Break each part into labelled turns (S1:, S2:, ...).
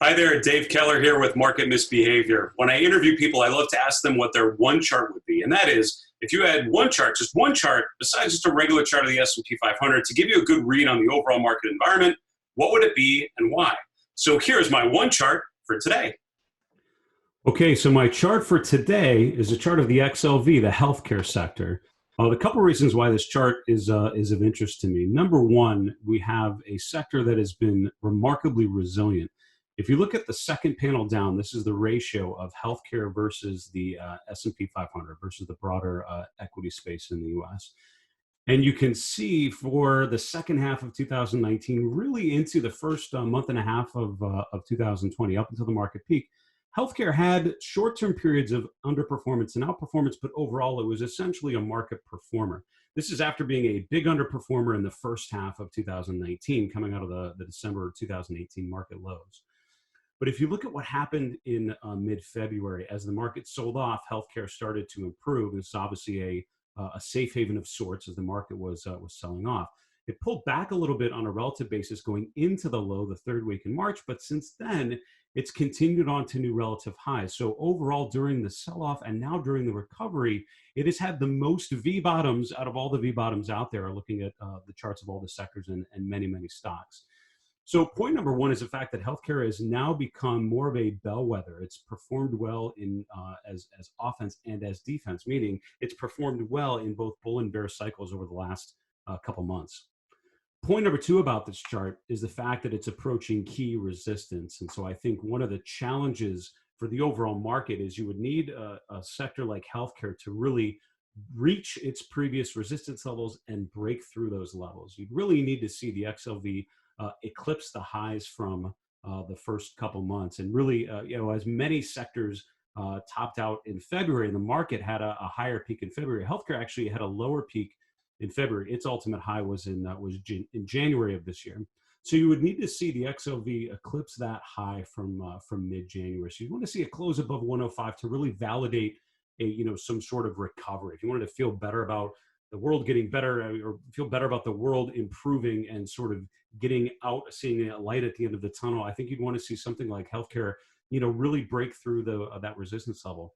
S1: Hi there, Dave Keller here with Market Misbehavior. When I interview people, I love to ask them what their one chart would be. And that is, if you had one chart, just one chart, besides just a regular chart of the S&P 500, to give you a good read on the overall market environment, what would it be and why? So here's my one chart for today.
S2: Okay, so my chart for today is a chart of the XLV, the healthcare sector. A couple reasons why this chart is of interest to me. Number one, we have a sector that has been remarkably resilient. If you look at the second panel down, this is the ratio of healthcare versus the S&P 500 versus the broader equity space in the U.S. And you can see for the second half of 2019, really into the first month and a half of 2020, up until the market peak, healthcare had short-term periods of underperformance and outperformance, but overall it was essentially a market performer. This is after being a big underperformer in the first half of 2019, coming out of the December 2018 market lows. But if you look at what happened in mid-February, as the market sold off, healthcare started to improve. It's obviously a safe haven of sorts as the market was selling off. It pulled back a little bit on a relative basis going into the low the third week in March, but since then, it's continued on to new relative highs. So overall, during the sell-off and now during the recovery, it has had the most V-bottoms out of all the V-bottoms out there, looking at the charts of all the sectors and many, many stocks. So point number one is the fact that healthcare has now become more of a bellwether. It's performed well in as offense and as defense, meaning it's performed well in both bull and bear cycles over the last couple months. Point number two about this chart is the fact that it's approaching key resistance. And so I think one of the challenges for the overall market is you would need a sector like healthcare to really reach its previous resistance levels and break through those levels. You'd really need to see the XLV eclipse the highs from the first couple months. And really, as many sectors topped out in February, and the market had a higher peak in February, healthcare actually had a lower peak in February. Its ultimate high was in January of this year. So you would need to see the XLV eclipse that high from mid-January. So you want to see it close above 105 to really validate some sort of recovery. If you wanted to feel better about the world getting better, or feel better about the world improving and sort of getting out, seeing a light at the end of the tunnel, I think you'd want to see something like healthcare, really break through that resistance level.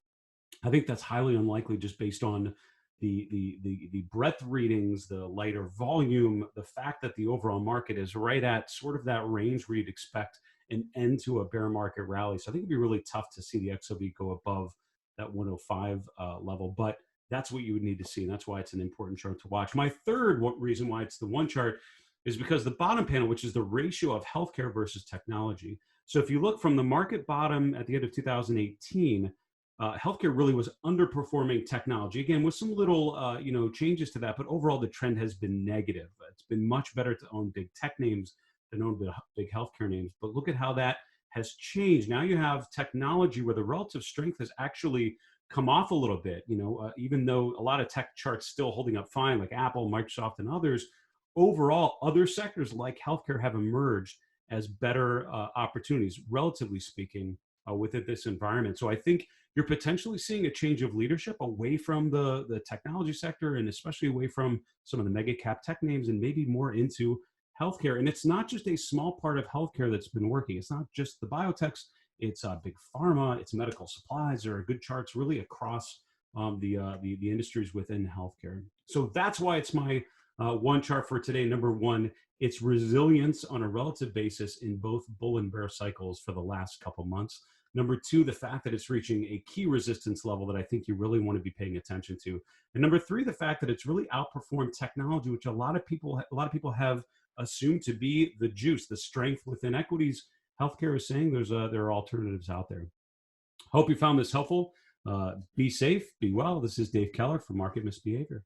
S2: I think that's highly unlikely just based on the breadth readings, the lighter volume, the fact that the overall market is right at sort of that range where you'd expect an end to a bear market rally. So I think it'd be really tough to see the XLV go above that 105 level, but that's what you would need to see. And that's why it's an important chart to watch. My third reason why it's the one chart is because the bottom panel, which is the ratio of healthcare versus technology. So if you look from the market bottom at the end of 2018, healthcare really was underperforming technology, again, with some little changes to that, but overall the trend has been negative. It's been much better to own big tech names than own big healthcare names. But look at how that has changed. Now you have technology where the relative strength has actually come off a little bit, even though a lot of tech charts still holding up fine, like Apple, Microsoft, and others. Overall, other sectors like healthcare have emerged as better opportunities, relatively speaking, within this environment. So I think you're potentially seeing a change of leadership away from the technology sector, and especially away from some of the mega cap tech names, and maybe more into healthcare. And it's not just a small part of healthcare that's been working. It's not just the biotechs. It's big pharma. It's medical supplies. There are good charts really across the industries within healthcare. So that's why it's my one chart for today. Number one, its resilience on a relative basis in both bull and bear cycles for the last couple months. Number two, the fact that it's reaching a key resistance level that I think you really want to be paying attention to. And number three, the fact that it's really outperformed technology, which a lot of people have assumed to be the juice, the strength within equities. Healthcare is saying there are alternatives out there. Hope you found this helpful. Be safe, be well. This is Dave Keller for Market Misbehavior.